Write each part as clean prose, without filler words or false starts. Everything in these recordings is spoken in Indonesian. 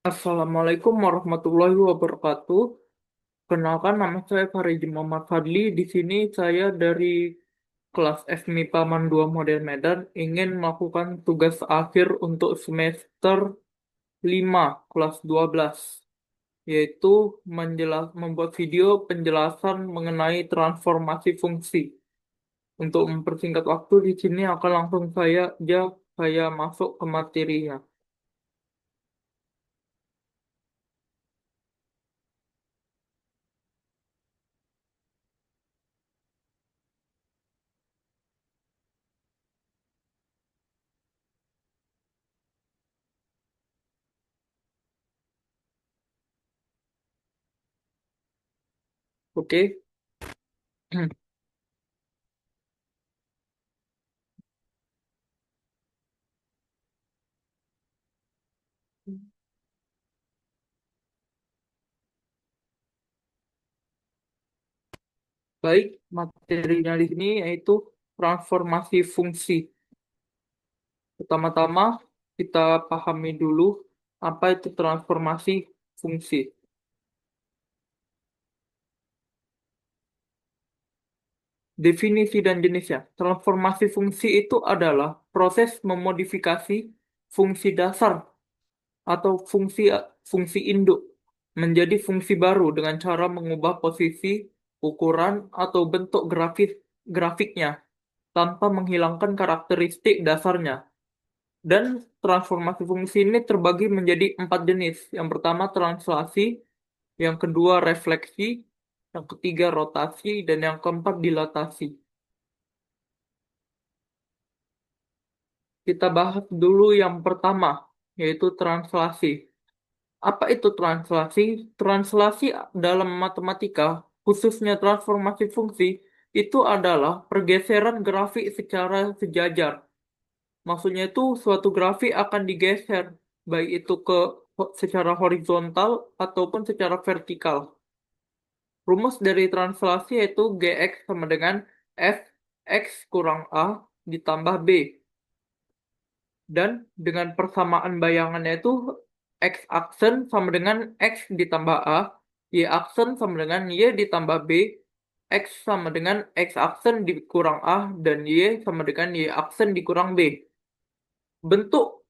Assalamualaikum warahmatullahi wabarakatuh. Kenalkan nama saya Fariji Muhammad Fadli. Di sini saya dari kelas FMIPA Man 2 Model Medan ingin melakukan tugas akhir untuk semester 5 kelas 12, yaitu membuat video penjelasan mengenai transformasi fungsi. Untuk mempersingkat waktu di sini akan langsung saya masuk ke materinya. Oke. Baik, materinya di sini yaitu transformasi fungsi. Pertama-tama kita pahami dulu apa itu transformasi fungsi. Definisi dan jenisnya. Transformasi fungsi itu adalah proses memodifikasi fungsi dasar atau fungsi induk menjadi fungsi baru dengan cara mengubah posisi, ukuran, atau bentuk grafiknya tanpa menghilangkan karakteristik dasarnya. Dan transformasi fungsi ini terbagi menjadi 4 jenis. Yang pertama translasi, yang kedua refleksi, yang ketiga rotasi, dan yang keempat dilatasi. Kita bahas dulu yang pertama, yaitu translasi. Apa itu translasi? Translasi dalam matematika, khususnya transformasi fungsi, itu adalah pergeseran grafik secara sejajar. Maksudnya itu suatu grafik akan digeser, baik itu secara horizontal ataupun secara vertikal. Rumus dari translasi yaitu Gx sama dengan Fx kurang A ditambah B. Dan dengan persamaan bayangannya itu X aksen sama dengan X ditambah A, Y aksen sama dengan Y ditambah B, X sama dengan X aksen dikurang A, dan Y sama dengan Y aksen dikurang B. Bentuk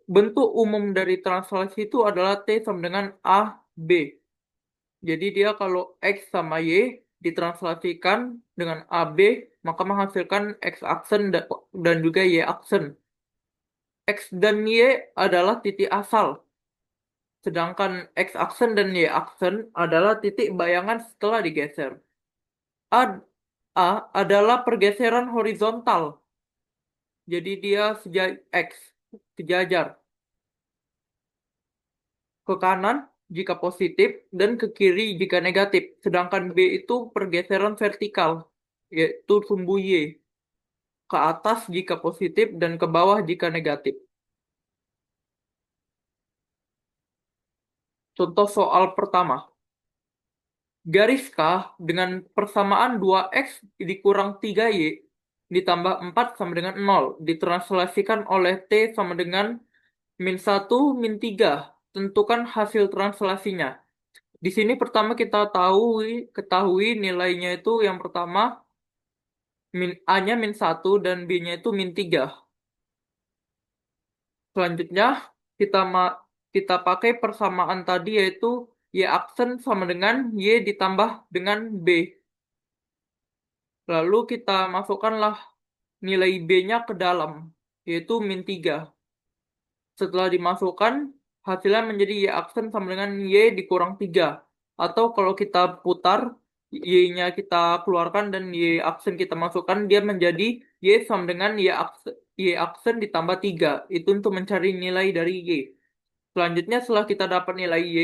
bentuk umum dari translasi itu adalah T sama dengan A, B. Jadi dia kalau X sama Y ditranslasikan dengan AB, maka menghasilkan X aksen dan juga Y aksen. X dan Y adalah titik asal, sedangkan X aksen dan Y aksen adalah titik bayangan setelah digeser. A, A adalah pergeseran horizontal, jadi dia X, sejajar. Ke kanan jika positif dan ke kiri jika negatif. Sedangkan B itu pergeseran vertikal, yaitu sumbu Y. Ke atas jika positif dan ke bawah jika negatif. Contoh soal pertama. Gariskah dengan persamaan 2X dikurang 3Y ditambah 4 sama dengan 0 ditranslasikan oleh T sama dengan -1 -3. Tentukan hasil translasinya. Di sini pertama kita ketahui nilainya itu yang pertama A-nya -1 dan B-nya itu -3. Selanjutnya kita kita pakai persamaan tadi yaitu Y aksen sama dengan Y ditambah dengan B. Lalu kita masukkanlah nilai B-nya ke dalam yaitu -3. Setelah dimasukkan hasilnya menjadi Y aksen sama dengan Y dikurang 3. Atau kalau kita putar Y-nya kita keluarkan dan Y aksen kita masukkan, dia menjadi Y sama dengan Y aksen ditambah 3. Itu untuk mencari nilai dari Y. Selanjutnya setelah kita dapat nilai Y,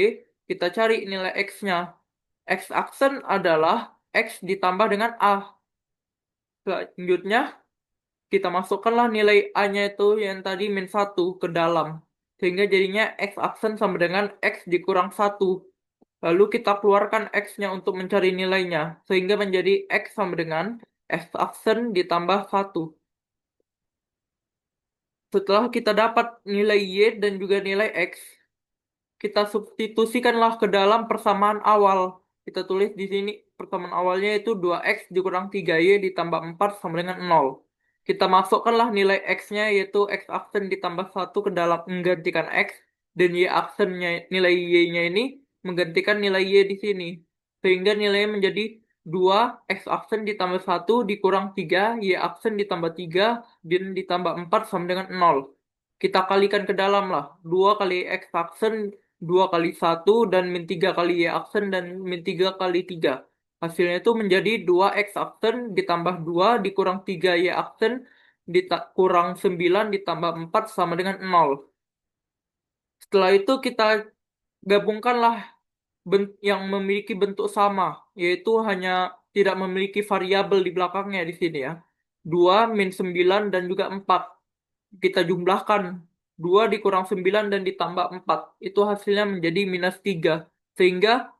kita cari nilai X-nya. X aksen adalah X ditambah dengan A. Selanjutnya kita masukkanlah nilai A-nya itu yang tadi -1 ke dalam. Sehingga jadinya X aksen sama dengan X dikurang 1. Lalu kita keluarkan X-nya untuk mencari nilainya. Sehingga menjadi X sama dengan X aksen ditambah 1. Setelah kita dapat nilai Y dan juga nilai X, kita substitusikanlah ke dalam persamaan awal. Kita tulis di sini persamaan awalnya itu 2x dikurang 3y ditambah 4 sama dengan 0. Kita masukkanlah nilai x-nya yaitu x aksen ditambah 1 ke dalam menggantikan x, dan y aksennya nilai y-nya ini menggantikan nilai y di sini. Sehingga nilainya menjadi 2 x aksen ditambah 1 dikurang 3 y aksen ditambah 3 dan ditambah 4 sama dengan 0. Kita kalikan ke dalam lah. 2 kali x aksen 2 kali 1 dan min 3 kali y aksen dan min 3 kali 3. Hasilnya itu menjadi 2x aksen ditambah 2 dikurang 3 y aksen kurang 9 ditambah 4 sama dengan 0. Setelah itu kita gabungkanlah yang memiliki bentuk sama, yaitu hanya tidak memiliki variabel di belakangnya di sini ya. 2 min 9 dan juga 4. Kita jumlahkan 2 dikurang 9 dan ditambah 4. Itu hasilnya menjadi minus 3. Sehingga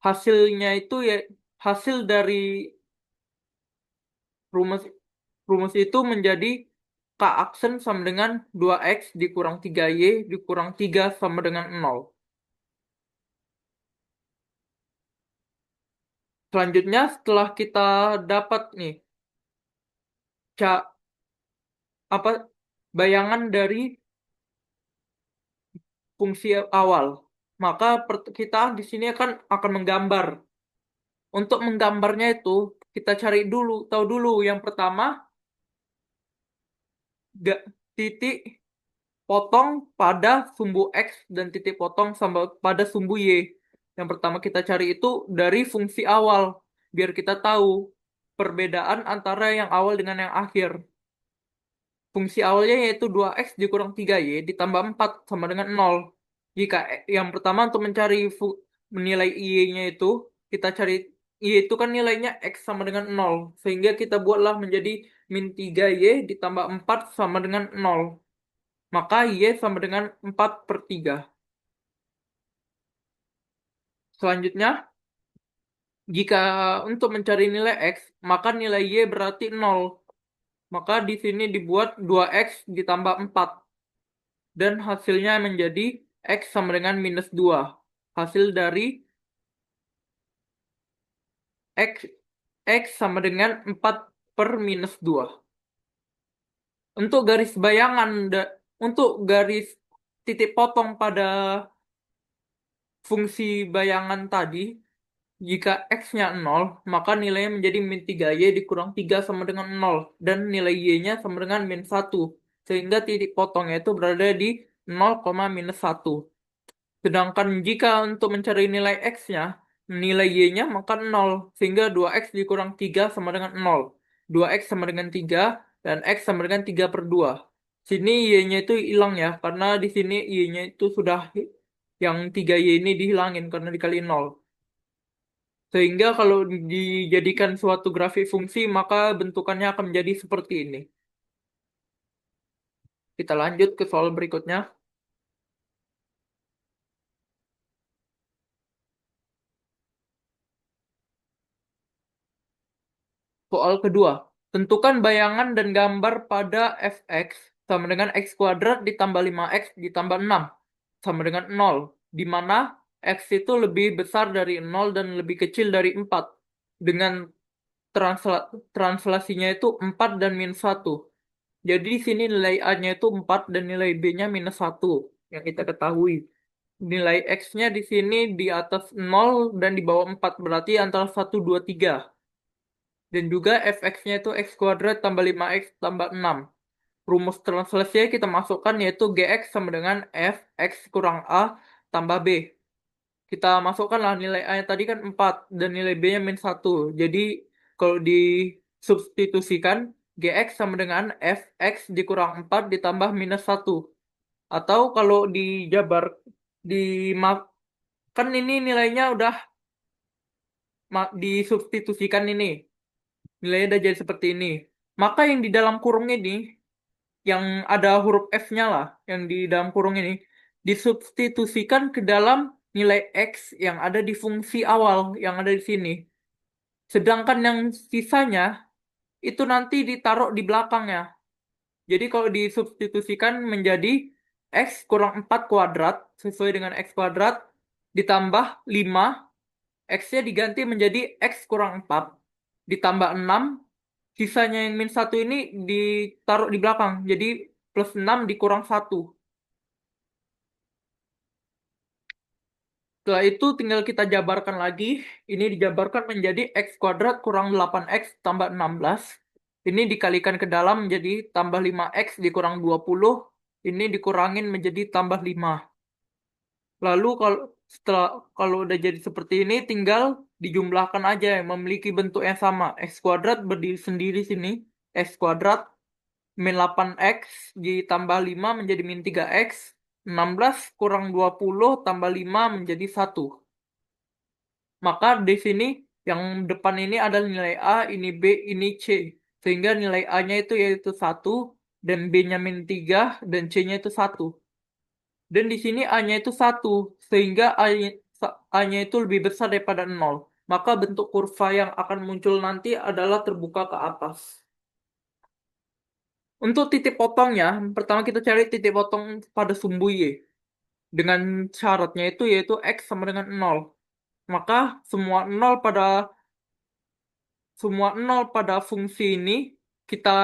hasilnya itu ya hasil dari rumus rumus itu menjadi K aksen sama dengan 2x dikurang 3y dikurang 3 sama dengan 0. Selanjutnya setelah kita dapat nih ca- apa bayangan dari fungsi awal, maka kita di sini akan menggambar. Untuk menggambarnya itu kita cari dulu, tahu dulu yang pertama gak titik potong pada sumbu X dan titik potong sama pada sumbu Y. Yang pertama kita cari itu dari fungsi awal, biar kita tahu perbedaan antara yang awal dengan yang akhir. Fungsi awalnya yaitu 2x dikurang 3y ditambah 4 sama dengan 0. Jika yang pertama untuk mencari nilai y-nya itu, kita cari y itu kan nilainya x sama dengan 0. Sehingga kita buatlah menjadi min 3y ditambah 4 sama dengan 0. Maka y sama dengan 4/3. Selanjutnya, jika untuk mencari nilai x, maka nilai y berarti 0. Maka di sini dibuat 2x ditambah 4. Dan hasilnya menjadi x sama dengan minus 2. Hasil dari x, x sama dengan 4 per minus 2. Untuk garis bayangan, untuk garis titik potong pada fungsi bayangan tadi, jika x-nya 0, maka nilainya menjadi min 3y dikurang 3 sama dengan 0. Dan nilai y-nya sama dengan min 1. Sehingga titik potongnya itu berada di 0, minus 1. Sedangkan jika untuk mencari nilai x-nya, nilai y-nya maka 0. Sehingga 2x dikurang 3 sama dengan 0. 2x sama dengan 3 dan x sama dengan 3/2. Sini y-nya itu hilang ya, karena di sini y-nya itu sudah yang 3y ini dihilangin karena dikali 0. Sehingga kalau dijadikan suatu grafik fungsi, maka bentukannya akan menjadi seperti ini. Kita lanjut ke soal berikutnya. Soal kedua, tentukan bayangan dan gambar pada fx sama dengan x kuadrat ditambah 5x ditambah 6 sama dengan 0, di mana x itu lebih besar dari 0 dan lebih kecil dari 4. Dengan translasinya itu 4 dan minus 1. Jadi di sini nilai A-nya itu 4 dan nilai B-nya minus 1 yang kita ketahui. Nilai X-nya di sini di atas 0 dan di bawah 4, berarti antara 1, 2, 3. Dan juga fx-nya itu x kuadrat tambah 5x tambah 6. Rumus translasinya kita masukkan yaitu gx sama dengan f x kurang a tambah b. Kita masukkanlah nilai a-nya tadi kan 4 dan nilai b-nya min 1. Jadi kalau disubstitusikan gx sama dengan fx dikurang 4 ditambah minus 1. Atau kalau dijabar di kan ini nilainya udah disubstitusikan ini. Nilainya udah jadi seperti ini. Maka yang di dalam kurung ini, yang ada huruf F-nya lah, yang di dalam kurung ini, disubstitusikan ke dalam nilai X yang ada di fungsi awal, yang ada di sini. Sedangkan yang sisanya, itu nanti ditaruh di belakangnya. Jadi kalau disubstitusikan menjadi X kurang 4 kuadrat sesuai dengan X kuadrat ditambah 5, X-nya diganti menjadi X kurang 4 ditambah 6, sisanya yang min 1 ini ditaruh di belakang, jadi plus 6 dikurang 1. Setelah itu tinggal kita jabarkan lagi. Ini dijabarkan menjadi X kuadrat kurang 8X tambah 16. Ini dikalikan ke dalam menjadi tambah 5X dikurang 20. Ini dikurangin menjadi tambah 5. Lalu kalau udah jadi seperti ini tinggal dijumlahkan aja yang memiliki bentuk yang sama. X kuadrat berdiri sendiri sini. X kuadrat min 8X ditambah 5 menjadi min 3X. 16 kurang 20 tambah 5 menjadi 1. Maka di sini yang depan ini adalah nilai A, ini B, ini C. Sehingga nilai A-nya itu yaitu 1, dan B-nya min 3, dan C-nya itu 1. Dan di sini A-nya itu 1, sehingga A-nya itu lebih besar daripada 0. Maka bentuk kurva yang akan muncul nanti adalah terbuka ke atas. Untuk titik potongnya, pertama kita cari titik potong pada sumbu Y. Dengan syaratnya itu yaitu X sama dengan 0. Maka semua nol pada fungsi ini kita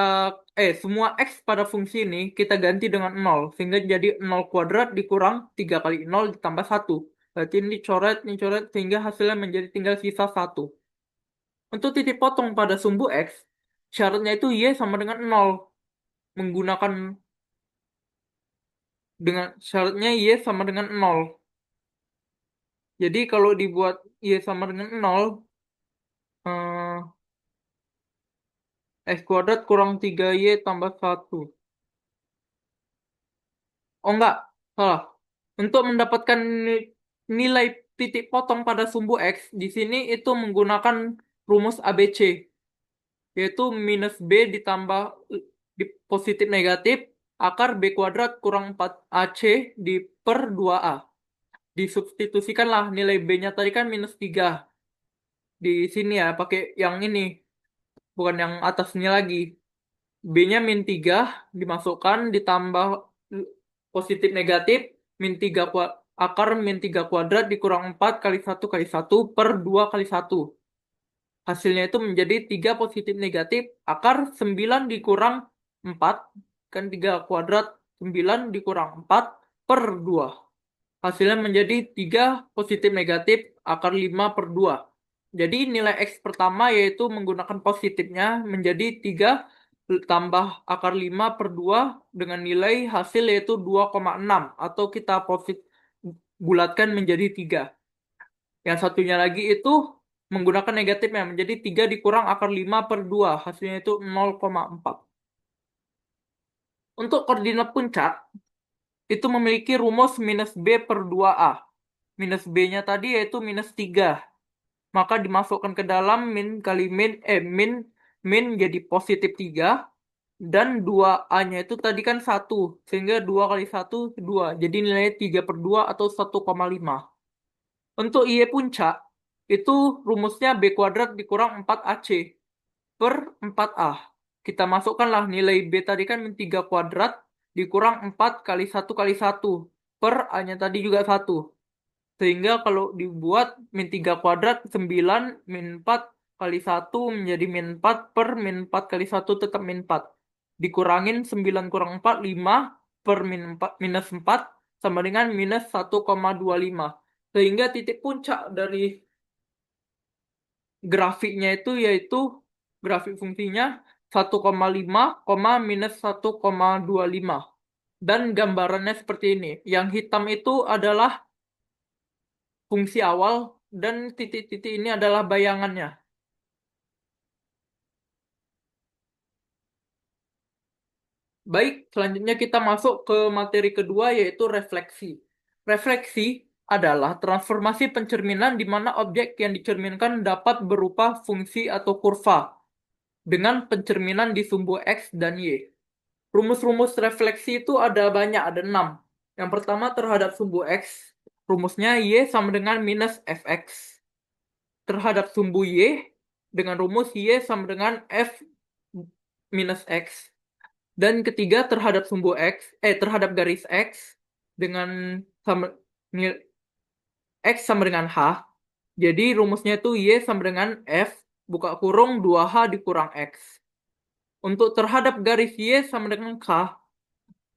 semua X pada fungsi ini kita ganti dengan 0 sehingga jadi 0 kuadrat dikurang 3 kali 0 ditambah 1. Berarti ini dicoret sehingga hasilnya menjadi tinggal sisa 1. Untuk titik potong pada sumbu X, syaratnya itu Y sama dengan 0. Menggunakan dengan syaratnya Y sama dengan 0. Jadi kalau dibuat Y sama dengan 0, X kuadrat kurang 3Y tambah 1. Oh enggak, salah. Untuk mendapatkan nilai titik potong pada sumbu X, di sini itu menggunakan rumus ABC, yaitu minus B ditambah di positif negatif, akar B kuadrat kurang 4AC di per 2A. Disubstitusikanlah nilai B-nya tadi kan minus 3. Di sini ya, pakai yang ini, bukan yang atasnya lagi. B-nya min 3 dimasukkan ditambah positif negatif min 3 akar min 3 kuadrat dikurang 4 kali 1 kali 1 per 2 kali 1. Hasilnya itu menjadi 3 positif negatif akar 9 dikurang 4 kan 3 kuadrat 9 dikurang 4 per 2. Hasilnya menjadi 3 positif negatif akar 5 per 2. Jadi nilai X pertama yaitu menggunakan positifnya menjadi 3 tambah akar 5 per 2 dengan nilai hasil yaitu 2,6 atau kita bulatkan menjadi 3. Yang satunya lagi itu menggunakan negatifnya menjadi 3 dikurang akar 5 per 2 hasilnya itu 0,4. Untuk koordinat puncak itu memiliki rumus minus B per 2A. Minus B-nya tadi yaitu minus 3. Maka dimasukkan ke dalam min jadi positif 3. Dan 2A-nya itu tadi kan 1. Sehingga 2 kali 1, 2. Jadi nilainya 3 per 2 atau 1,5. Untuk Y puncak, itu rumusnya B kuadrat dikurang 4AC per 4A. Kita masukkanlah nilai B tadi kan min 3 kuadrat dikurang 4 kali 1 kali 1 per A-nya tadi juga 1. Sehingga kalau dibuat min 3 kuadrat 9 min 4 kali 1 menjadi min 4 per min 4 kali 1 tetap min 4. Dikurangin 9 kurang 4, 5 per minus 4 sama dengan minus 1,25. Sehingga titik puncak dari grafiknya itu yaitu grafik fungsinya 1,5, minus 1,25. Dan gambarannya seperti ini. Yang hitam itu adalah fungsi awal dan titik-titik ini adalah bayangannya. Baik, selanjutnya kita masuk ke materi kedua yaitu refleksi. Refleksi adalah transformasi pencerminan di mana objek yang dicerminkan dapat berupa fungsi atau kurva dengan pencerminan di sumbu X dan Y. Rumus-rumus refleksi itu ada banyak, ada 6. Yang pertama terhadap sumbu X, rumusnya Y sama dengan minus Fx. Terhadap sumbu Y, dengan rumus Y sama dengan F minus X. Dan ketiga terhadap terhadap garis X, dengan sama nil- X sama dengan H. Jadi rumusnya itu Y sama dengan F buka kurung 2H dikurang X. Untuk terhadap garis Y sama dengan K,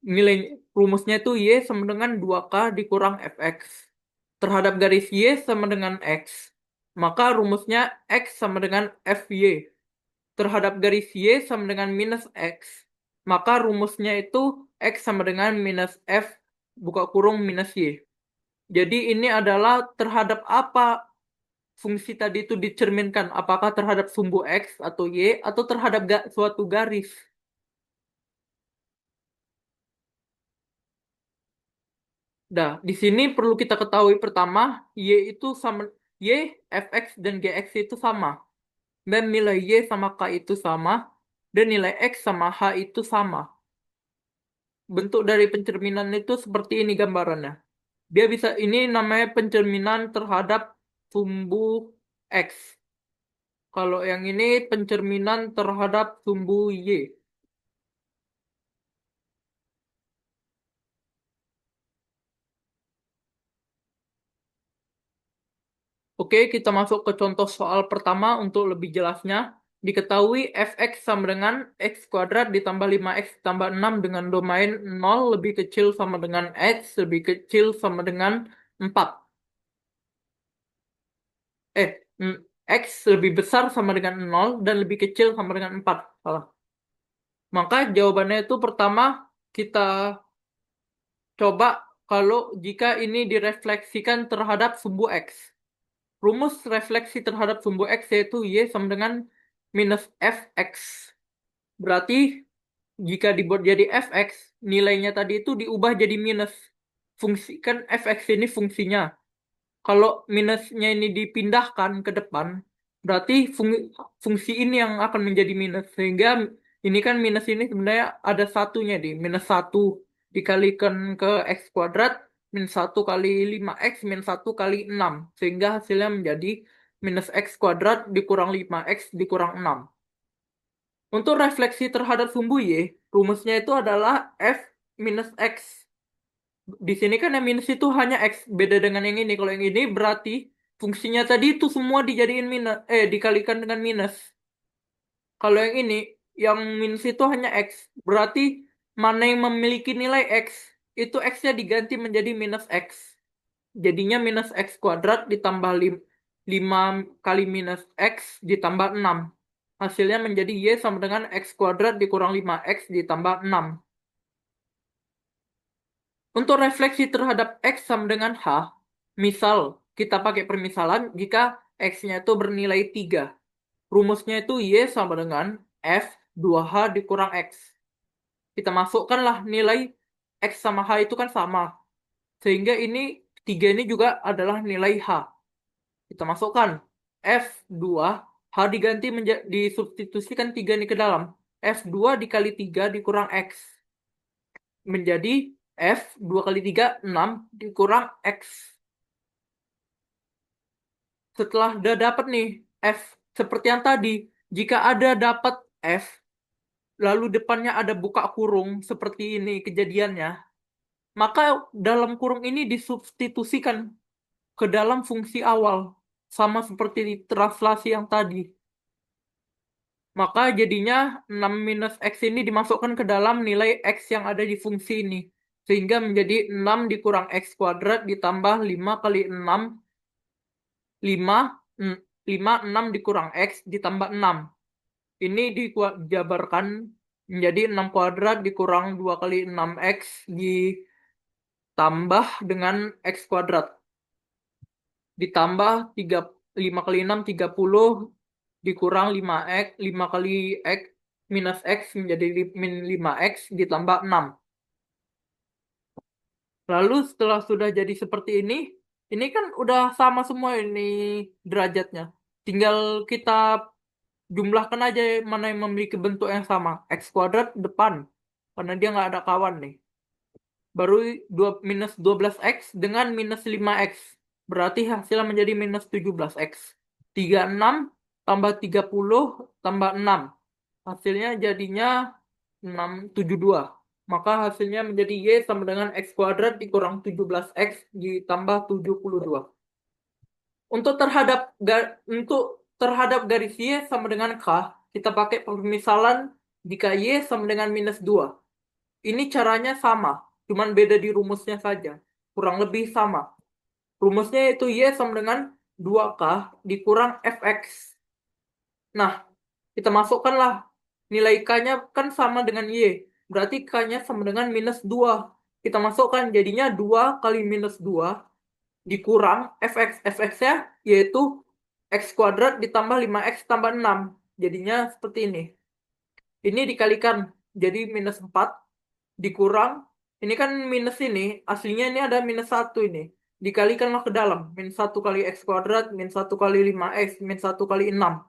nilai rumusnya itu Y sama dengan 2K dikurang Fx. Terhadap garis Y sama dengan X, maka rumusnya X sama dengan Fy. Terhadap garis Y sama dengan minus X, maka rumusnya itu X sama dengan minus F buka kurung minus Y. Jadi ini adalah terhadap apa fungsi tadi itu dicerminkan, apakah terhadap sumbu X atau Y atau terhadap suatu garis. Nah, di sini perlu kita ketahui pertama, Y itu sama Y, Fx dan Gx itu sama. Dan nilai Y sama K itu sama. Dan nilai X sama H itu sama. Bentuk dari pencerminan itu seperti ini gambarannya. Dia bisa, ini namanya pencerminan terhadap sumbu X. Kalau yang ini pencerminan terhadap sumbu Y. Oke, kita masuk ke contoh soal pertama untuk lebih jelasnya. Diketahui fx sama dengan x kuadrat ditambah 5x tambah 6 dengan domain 0 lebih kecil sama dengan x lebih kecil sama dengan 4. Eh, mm, x lebih besar sama dengan 0 dan lebih kecil sama dengan 4. Salah. Maka jawabannya itu pertama kita coba kalau jika ini direfleksikan terhadap sumbu x. Rumus refleksi terhadap sumbu X yaitu Y sama dengan minus Fx. Berarti jika dibuat jadi Fx, nilainya tadi itu diubah jadi minus. Fungsi kan Fx ini fungsinya. Kalau minusnya ini dipindahkan ke depan, berarti fungsi ini yang akan menjadi minus. Sehingga ini kan minus ini sebenarnya ada satunya di minus satu dikalikan ke x kuadrat min satu kali 5x min satu kali 6. Sehingga hasilnya menjadi minus x kuadrat dikurang 5x dikurang 6. Untuk refleksi terhadap sumbu Y, rumusnya itu adalah f minus x. Di sini kan yang minus itu hanya X. Beda dengan yang ini. Kalau yang ini berarti fungsinya tadi itu semua dijadiin minus. Dikalikan dengan minus. Kalau yang ini, yang minus itu hanya X. Berarti mana yang memiliki nilai X, itu X-nya diganti menjadi minus X. Jadinya minus X kuadrat ditambah 5 kali minus X ditambah 6. Hasilnya menjadi Y sama dengan X kuadrat dikurang 5X ditambah 6. Untuk refleksi terhadap X sama dengan H, misal kita pakai permisalan jika X-nya itu bernilai 3. Rumusnya itu Y sama dengan F 2H dikurang X. Kita masukkanlah nilai X sama H itu kan sama. Sehingga ini 3 ini juga adalah nilai H. Kita masukkan F 2, H diganti disubstitusikan 3 ini ke dalam. F 2 dikali 3 dikurang X. Menjadi F 2 kali 3 6 dikurang X. Setelah udah dapat nih F seperti yang tadi, jika ada dapat F, lalu depannya ada buka kurung seperti ini kejadiannya, maka dalam kurung ini disubstitusikan ke dalam fungsi awal, sama seperti di translasi yang tadi. Maka jadinya 6 minus X ini dimasukkan ke dalam nilai X yang ada di fungsi ini. Sehingga menjadi 6 dikurang X kuadrat ditambah 5 kali 6 5 5 6 dikurang X ditambah 6. Ini dijabarkan menjadi 6 kuadrat dikurang 2 kali 6X ditambah dengan X kuadrat. Ditambah 5 kali 6 30 dikurang 5X 5 kali X minus X menjadi min 5X ditambah 6. Lalu setelah sudah jadi seperti ini kan udah sama semua ini derajatnya. Tinggal kita jumlahkan aja mana yang memiliki bentuk yang sama. X kuadrat depan. Karena dia nggak ada kawan nih. Baru minus 12X dengan minus 5X. Berarti hasilnya menjadi minus 17X. 36 tambah 30 tambah 6. Hasilnya jadinya 672. Maka hasilnya menjadi Y sama dengan X kuadrat dikurang 17X ditambah 72. Untuk terhadap garis Y sama dengan K, kita pakai permisalan jika Y sama dengan -2. Ini caranya sama, cuman beda di rumusnya saja. Kurang lebih sama. Rumusnya yaitu Y sama dengan 2K dikurang Fx. Nah, kita masukkanlah nilai K-nya kan sama dengan Y. Berarti K-nya sama dengan -2. Kita masukkan jadinya 2 kali -2 dikurang Fx. Fx-nya yaitu X kuadrat ditambah 5X tambah 6. Jadinya seperti ini. Ini dikalikan jadi -4 dikurang. Ini kan minus ini. Aslinya ini ada -1 ini. Dikalikanlah ke dalam. -1 kali X kuadrat, -1 kali 5X, -1 kali 6.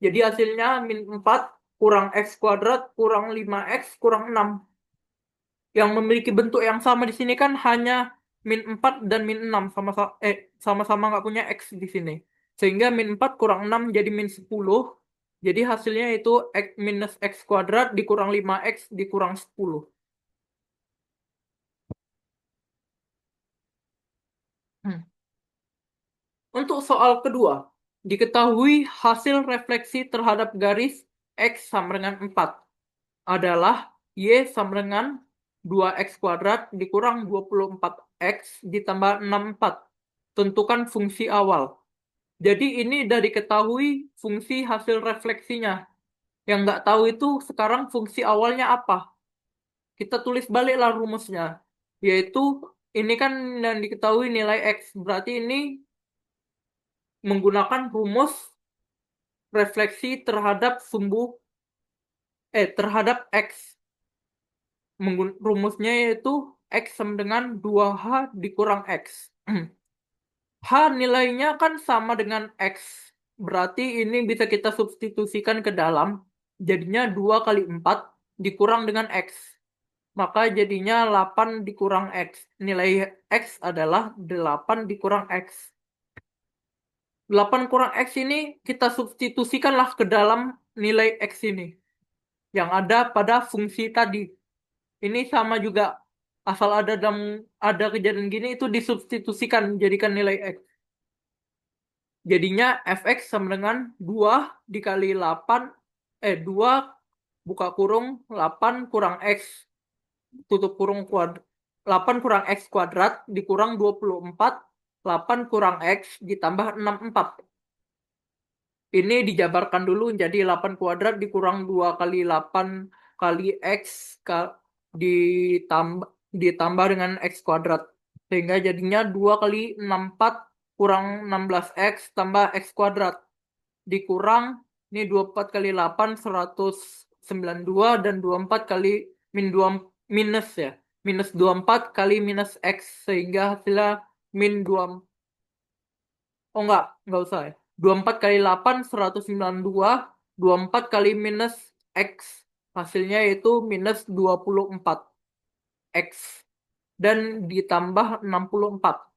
Jadi hasilnya -4 kurang X kuadrat kurang 5X kurang 6. Yang memiliki bentuk yang sama di sini kan hanya -4 dan -6 sama-sama nggak punya X di sini. Sehingga -4 kurang 6 jadi -10. Jadi hasilnya itu X minus X kuadrat dikurang 5X dikurang 10. Hmm. Untuk soal kedua, diketahui hasil refleksi terhadap garis X sama dengan 4 adalah Y sama dengan 2X kuadrat dikurang 24X ditambah 64. Tentukan fungsi awal. Jadi ini udah diketahui fungsi hasil refleksinya. Yang nggak tahu itu sekarang fungsi awalnya apa. Kita tulis baliklah rumusnya. Yaitu ini kan yang diketahui nilai X. Berarti ini menggunakan rumus refleksi terhadap terhadap X. Rumusnya yaitu X sama dengan 2H dikurang X. H nilainya kan sama dengan X. Berarti ini bisa kita substitusikan ke dalam. Jadinya 2 kali 4 dikurang dengan X. Maka jadinya 8 dikurang X. Nilai X adalah 8 dikurang X. 8 kurang X ini kita substitusikanlah ke dalam nilai X ini. Yang ada pada fungsi tadi. Ini sama juga. Asal ada kejadian gini itu disubstitusikan jadikan nilai X. Jadinya fx sama dengan 2 dikali 8 2 buka kurung 8 kurang x tutup kurung 8 kurang x kuadrat dikurang 24. 8 kurang x ditambah 64. Ini dijabarkan dulu jadi 8 kuadrat dikurang 2 kali 8 kali x ditambah ditambah dengan x kuadrat. Sehingga jadinya 2 kali 64 kurang 16x tambah x kuadrat. Dikurang, ini 24 kali 8, 192 dan 24 kali min 2 minus ya. Minus 24 kali minus x. Sehingga hasilnya min 2. Oh enggak usah ya. 24 kali 8, 192. 24 kali minus x. Hasilnya itu minus 24 x. Dan ditambah 64.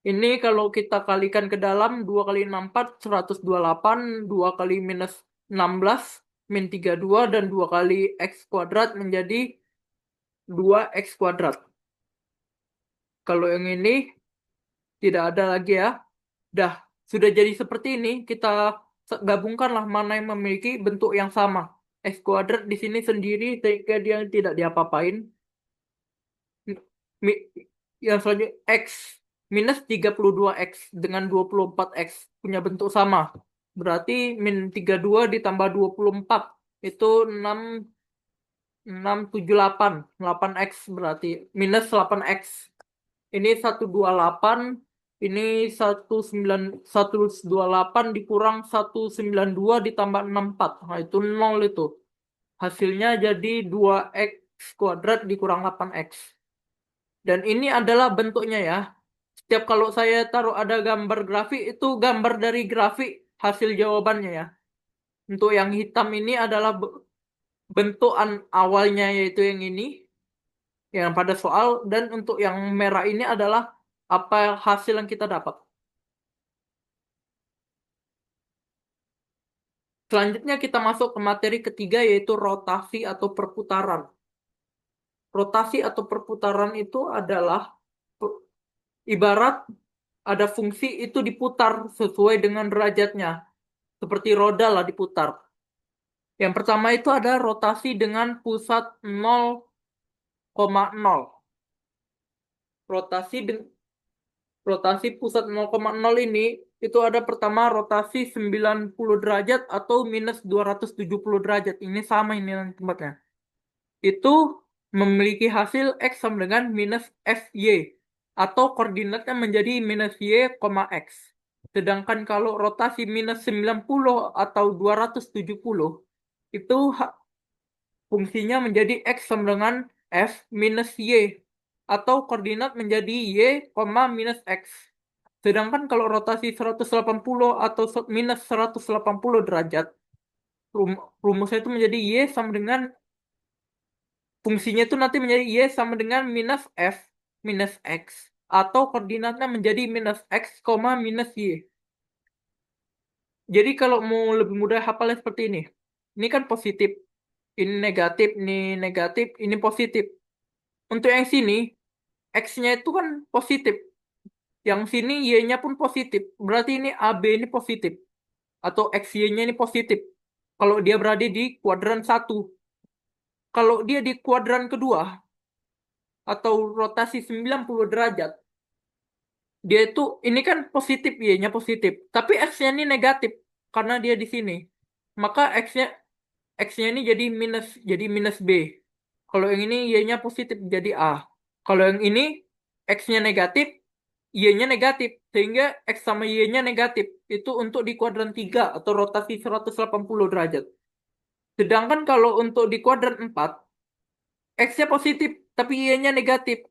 Ini kalau kita kalikan ke dalam 2 kali 64, 128. 2 kali minus 16, min 32. Dan 2 kali x kuadrat menjadi 2x kuadrat. Kalau yang ini tidak ada lagi ya. Dah, sudah jadi seperti ini. Kita gabungkanlah mana yang memiliki bentuk yang sama. X kuadrat di sini sendiri sehingga dia tidak diapa-apain. Mi- Yang selanjutnya X minus 32X dengan 24X punya bentuk sama. Berarti min 32 ditambah 24 itu 678. 8X berarti minus 8X. Ini 128, ini 128 dikurang 192 ditambah 64. Nah, itu 0 itu. Hasilnya jadi 2X kuadrat dikurang 8X. Dan ini adalah bentuknya ya. Setiap kalau saya taruh ada gambar grafik, itu gambar dari grafik hasil jawabannya ya. Untuk yang hitam ini adalah bentukan awalnya yaitu yang ini, yang pada soal. Dan untuk yang merah ini adalah apa hasil yang kita dapat. Selanjutnya kita masuk ke materi ketiga yaitu rotasi atau perputaran. Rotasi atau perputaran itu adalah ibarat ada fungsi itu diputar sesuai dengan derajatnya. Seperti roda lah diputar. Yang pertama itu ada rotasi dengan pusat 0,0. Rotasi rotasi pusat 0,0 ini itu ada pertama rotasi 90 derajat atau minus 270 derajat. Ini sama ini nanti tempatnya. Itu memiliki hasil X sama dengan minus FY atau koordinatnya menjadi minus Y, X. Sedangkan kalau rotasi minus 90 atau 270 itu fungsinya menjadi X sama dengan F minus Y atau koordinat menjadi Y, minus X. Sedangkan kalau rotasi 180 atau minus 180 derajat, rumusnya itu menjadi Y sama dengan fungsinya itu nanti menjadi Y sama dengan minus F minus X atau koordinatnya menjadi minus X, minus Y. Jadi kalau mau lebih mudah hafalnya seperti ini. Ini kan positif, ini negatif, ini positif. Untuk yang sini, X-nya itu kan positif. Yang sini Y-nya pun positif. Berarti ini AB ini positif. Atau XY-nya ini positif. Kalau dia berada di kuadran 1. Kalau dia di kuadran kedua, atau rotasi 90 derajat, dia itu ini kan positif, Y-nya positif. Tapi X-nya ini negatif karena dia di sini. Maka X-nya ini jadi minus B. Kalau yang ini Y-nya positif jadi A. Kalau yang ini X-nya negatif, Y-nya negatif. Sehingga X sama Y-nya negatif. Itu untuk di kuadran 3 atau rotasi 180 derajat. Sedangkan kalau untuk di kuadran 4, X-nya positif tapi Y-nya negatif.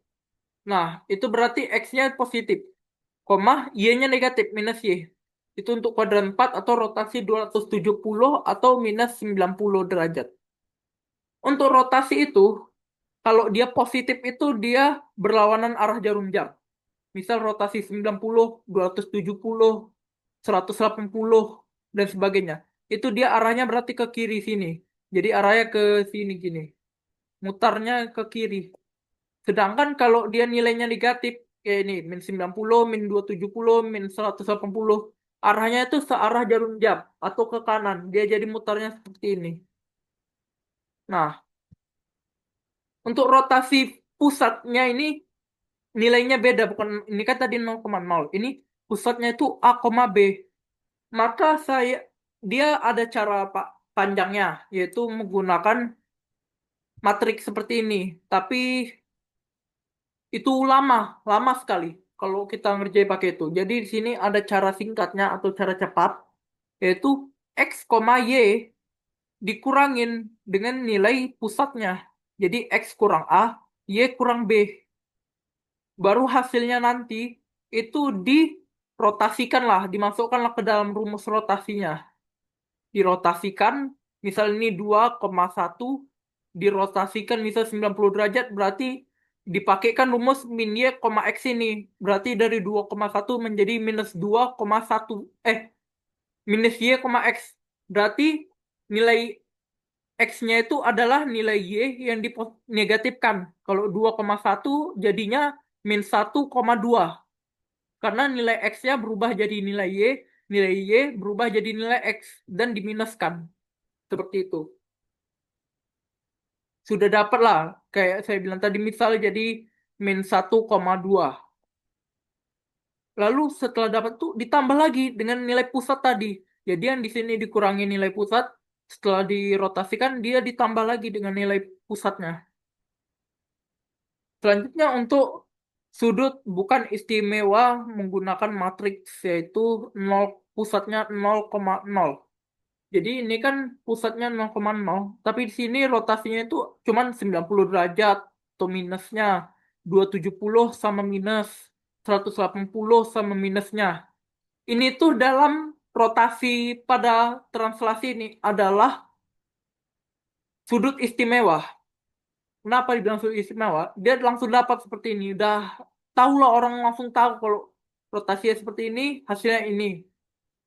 Nah, itu berarti X-nya positif, Y-nya negatif, minus Y. Itu untuk kuadran 4 atau rotasi 270 atau minus 90 derajat. Untuk rotasi itu, kalau dia positif itu dia berlawanan arah jarum jam. Misal rotasi 90, 270, 180, dan sebagainya. Itu dia arahnya berarti ke kiri sini. Jadi arahnya ke sini gini. Mutarnya ke kiri. Sedangkan kalau dia nilainya negatif, kayak ini, min 90, min 270, min 180, arahnya itu searah jarum jam atau ke kanan. Dia jadi mutarnya seperti ini. Nah, untuk rotasi pusatnya ini nilainya beda. Bukan, ini kan tadi 0,0. Ini pusatnya itu A, B. Maka dia ada cara Pak panjangnya, yaitu menggunakan matriks seperti ini. Tapi itu lama sekali kalau kita ngerjain pakai itu. Jadi di sini ada cara singkatnya atau cara cepat, yaitu X, Y dikurangin dengan nilai pusatnya. Jadi X kurang A, Y kurang B. Baru hasilnya nanti itu dirotasikan lah, dimasukkanlah ke dalam rumus rotasinya. Dirotasikan, misal ini 2,1, dirotasikan misal 90 derajat, berarti dipakaikan rumus min Y, X ini. Berarti dari 2,1 menjadi minus 2,1. Minus Y, X. Berarti nilai X-nya itu adalah nilai Y yang dinegatifkan. Kalau 2,1 jadinya min 1,2. Karena nilai X-nya berubah jadi nilai Y berubah jadi nilai X, dan diminuskan. Seperti itu. Sudah dapat lah, kayak saya bilang tadi, misal jadi min 1,2. Lalu setelah dapat tuh ditambah lagi dengan nilai pusat tadi. Jadi yang di sini dikurangi nilai pusat, setelah dirotasikan dia ditambah lagi dengan nilai pusatnya. Selanjutnya untuk sudut bukan istimewa menggunakan matriks, yaitu 0, pusatnya 0,0. Jadi ini kan pusatnya 0,0, tapi di sini rotasinya itu cuman 90 derajat atau minusnya, 270 sama minus, 180 sama minusnya. Ini tuh dalam rotasi pada translasi ini adalah sudut istimewa. Kenapa dibilang sudut istimewa? Dia langsung dapat seperti ini. Udah tahu lah, orang langsung tahu kalau rotasinya seperti ini, hasilnya ini.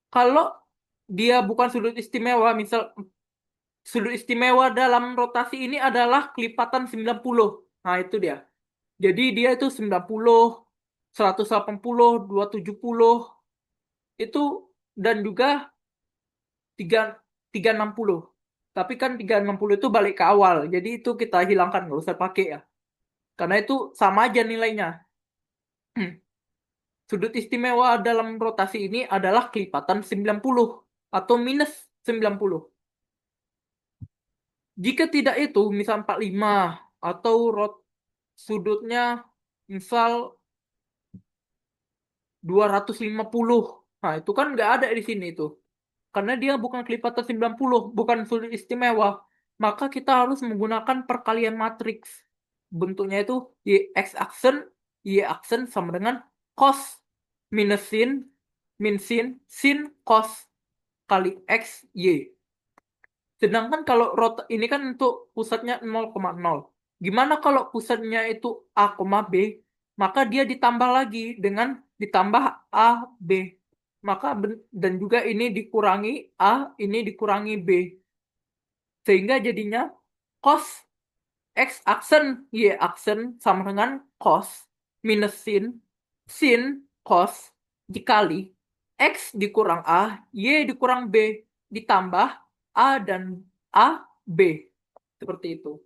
Kalau dia bukan sudut istimewa, misal sudut istimewa dalam rotasi ini adalah kelipatan 90. Nah, itu dia. Jadi dia itu 90, 180, 270 itu dan juga 3 360. Tapi kan 360 itu balik ke awal. Jadi itu kita hilangkan, nggak usah pakai ya. Karena itu sama aja nilainya. Sudut istimewa dalam rotasi ini adalah kelipatan 90 atau minus 90. Jika tidak itu, misal 45 atau sudutnya misal 250. Nah, itu kan nggak ada di sini itu. Karena dia bukan kelipatan 90, bukan sudut istimewa. Maka kita harus menggunakan perkalian matriks. Bentuknya itu y aksen, y aksen sama dengan cos minus sin cos kali x y. Sedangkan kalau ini kan untuk pusatnya 0,0. Gimana kalau pusatnya itu A, B, maka dia ditambah lagi dengan ditambah A, B. Maka dan juga ini dikurangi A, ini dikurangi B. Sehingga jadinya cos X aksen Y aksen sama dengan cos minus sin cos dikali X dikurang A, Y dikurang B, ditambah A dan A, B. Seperti itu.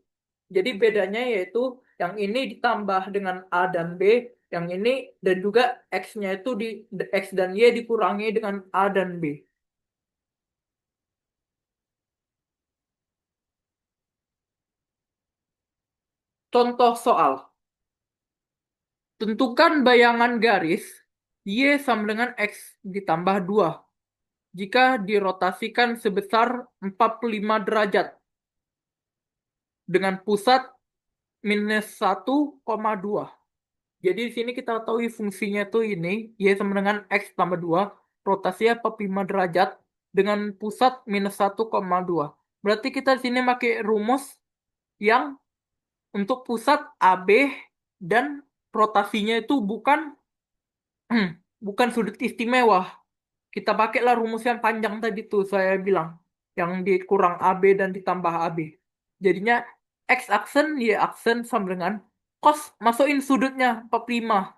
Jadi bedanya yaitu yang ini ditambah dengan A dan B, yang ini dan juga X-nya itu X dan Y dikurangi dengan A dan B. Contoh soal. Tentukan bayangan garis Y sama dengan X ditambah 2 jika dirotasikan sebesar 45 derajat dengan pusat minus 1,2. Jadi di sini kita tahu fungsinya tuh ini Y sama dengan X tambah 2, rotasinya 45 derajat dengan pusat minus 1,2. Berarti kita di sini pakai rumus yang untuk pusat AB dan rotasinya itu bukan bukan sudut istimewa. Kita pakailah rumus yang panjang tadi tuh saya bilang. Yang dikurang AB dan ditambah AB. Jadinya X aksen, Y aksen sama dengan cos. Masukin sudutnya 45.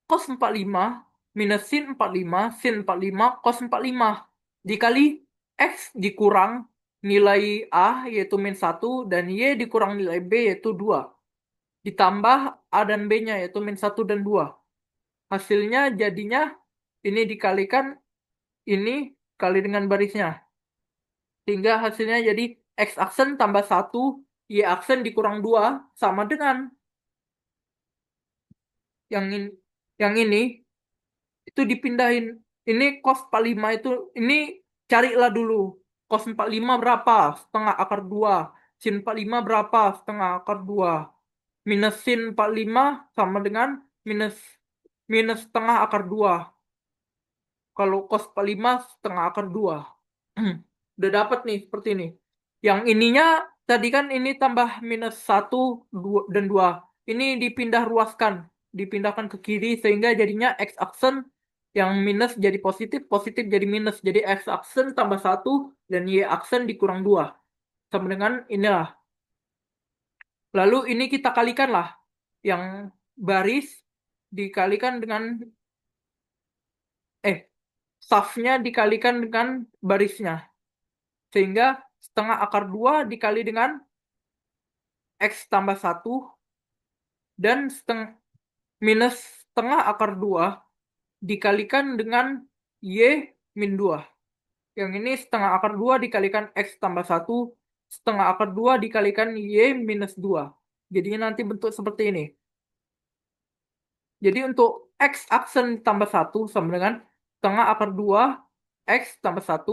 Cos 45 minus sin 45, cos 45. Dikali X dikurang nilai A yaitu min 1 dan Y dikurang nilai B yaitu 2. Ditambah A dan B-nya yaitu min 1 dan 2. Hasilnya jadinya ini dikalikan ini kali dengan barisnya. Sehingga hasilnya jadi X aksen tambah 1, Y aksen dikurang 2 sama dengan yang ini, yang ini itu dipindahin. Ini cos 45 itu ini carilah dulu. Cos 45 berapa? Setengah akar 2. Sin 45 berapa? Setengah akar 2. Minus sin 45 sama dengan minus minus setengah akar 2. Kalau cos 45 setengah akar 2. Udah dapat nih seperti ini. Yang ininya tadi kan ini tambah minus 1 dan 2. Ini dipindah ruaskan. Dipindahkan ke kiri sehingga jadinya X aksen yang minus jadi positif, positif jadi minus. Jadi X aksen tambah 1 dan Y aksen dikurang 2. Sama dengan inilah. Lalu ini kita kalikan lah. Yang baris dikalikan dengan shaftnya dikalikan dengan barisnya. Sehingga setengah akar 2 dikali dengan X tambah 1 dan minus setengah akar 2 dikalikan dengan Y min 2. Yang ini setengah akar 2 dikalikan X tambah 1, setengah akar 2 dikalikan Y minus 2. Jadinya nanti bentuk seperti ini. Jadi untuk X aksen tambah 1 sama dengan setengah akar 2 X tambah 1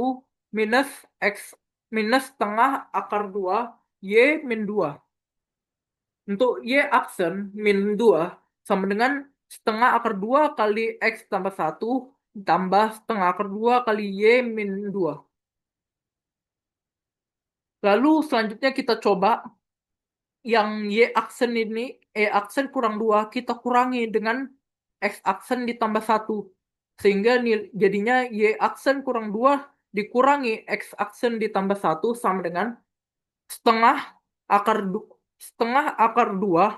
minus X minus setengah akar 2 Y min 2. Untuk Y aksen min 2 sama dengan setengah akar 2 kali X tambah 1 tambah setengah akar 2 kali Y min 2. Lalu selanjutnya kita coba yang Y aksen ini, E aksen kurang 2 kita kurangi dengan X aksen ditambah 1. Sehingga jadinya Y aksen kurang 2 dikurangi X aksen ditambah 1 sama dengan setengah akar setengah akar 2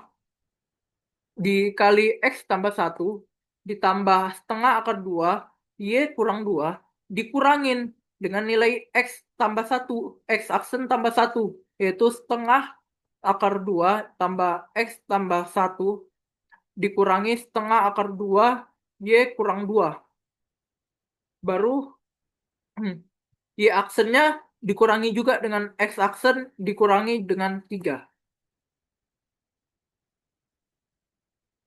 dikali X tambah 1 ditambah setengah akar 2 Y kurang 2 dikurangin dengan nilai X tambah 1 X aksen tambah 1 yaitu setengah akar 2 tambah X tambah 1 dikurangi setengah akar 2 Y kurang 2. Baru Y aksennya dikurangi juga dengan X aksen dikurangi dengan 3.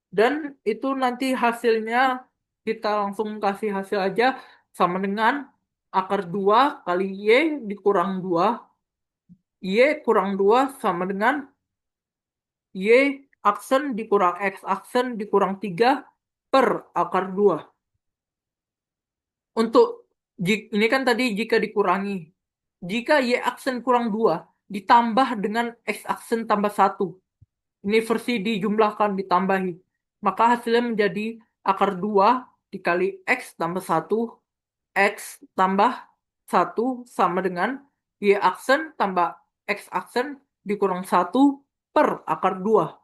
Dan itu nanti hasilnya kita langsung kasih hasil aja sama dengan akar 2 kali Y dikurang 2. Y kurang 2 sama dengan Y aksen dikurang X aksen dikurang 3 per akar 2. Untuk ini kan tadi jika dikurangi. Jika Y aksen kurang 2 ditambah dengan X aksen tambah 1. Ini versi dijumlahkan ditambahi. Maka hasilnya menjadi akar 2 dikali X tambah 1 X tambah 1 sama dengan Y aksen tambah X aksen dikurang 1 per akar 2.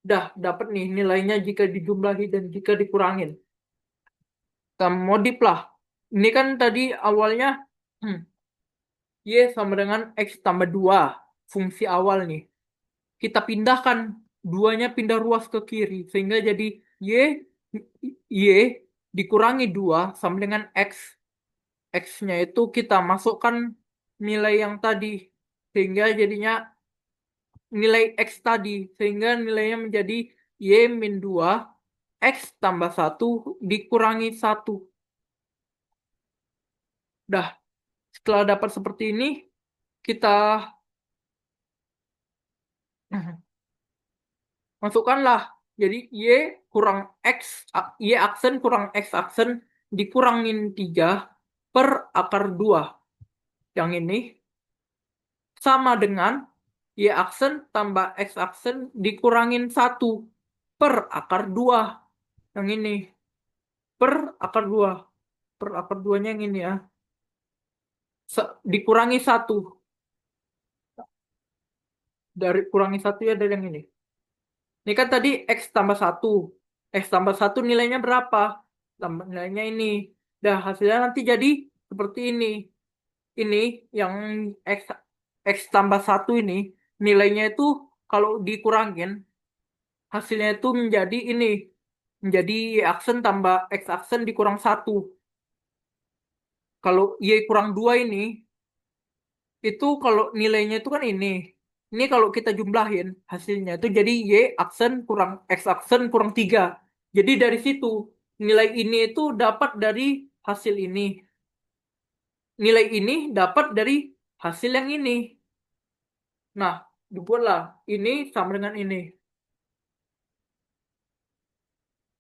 Dah dapat nih nilainya jika dijumlahi dan jika dikurangin. Kita modif lah. Ini kan tadi awalnya hmm, Y sama dengan X tambah 2. Fungsi awal nih. Kita pindahkan. Duanya pindah ruas ke kiri. Sehingga jadi Y dikurangi 2 sama dengan X. X-nya itu kita masukkan nilai yang tadi. Sehingga jadinya nilai X tadi. Sehingga nilainya menjadi Y min 2 X tambah 1 dikurangi 1. Dah, setelah dapat seperti ini, kita masukkanlah. Jadi Y kurang X, Y aksen kurang X aksen dikurangin 3 per akar 2. Yang ini sama dengan Y aksen tambah X aksen dikurangin 1 per akar 2. Yang ini per akar 2. Per akar 2-nya yang ini ya. Dikurangi 1. Dari kurangi 1 ya dari yang ini. Ini kan tadi X tambah 1. X tambah 1 nilainya berapa? Tambah nilainya ini. Dah hasilnya nanti jadi seperti ini. Ini yang X, X tambah 1 ini. Nilainya itu kalau dikurangin. Hasilnya itu menjadi ini. Menjadi Y aksen tambah X aksen dikurang 1. Kalau Y kurang 2 ini. Itu kalau nilainya itu kan ini. Ini kalau kita jumlahin hasilnya itu jadi Y aksen kurang X aksen kurang 3. Jadi dari situ nilai ini itu dapat dari hasil ini. Nilai ini dapat dari hasil yang ini. Nah, dibuatlah ini sama dengan ini.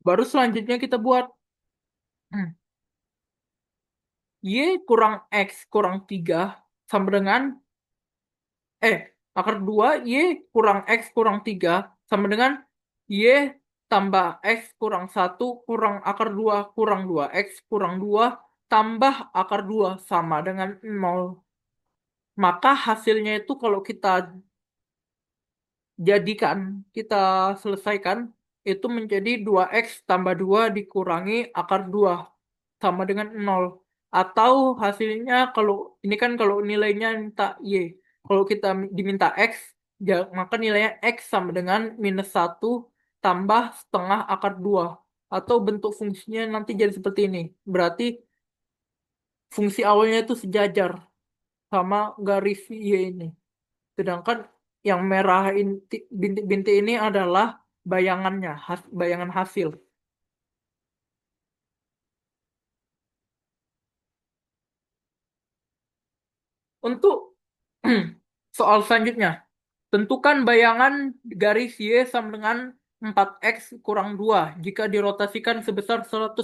Baru selanjutnya kita buat Y kurang X kurang 3 sama dengan akar 2 Y kurang X kurang 3 sama dengan Y tambah X kurang 1 kurang akar 2 kurang 2 X kurang 2 tambah akar 2 sama dengan 0. Maka hasilnya itu kalau kita jadikan, kita selesaikan, itu menjadi 2X tambah 2 dikurangi akar 2 sama dengan 0. Atau hasilnya kalau ini kan kalau nilainya minta Y. Kalau kita diminta X, maka nilainya X sama dengan minus 1 tambah setengah akar 2. Atau bentuk fungsinya nanti jadi seperti ini. Berarti fungsi awalnya itu sejajar sama garis Y ini. Sedangkan yang merah bintik-bintik ini adalah bayangannya, bayangan hasil. Untuk soal selanjutnya, tentukan bayangan garis Y sama dengan 4X kurang 2 jika dirotasikan sebesar 180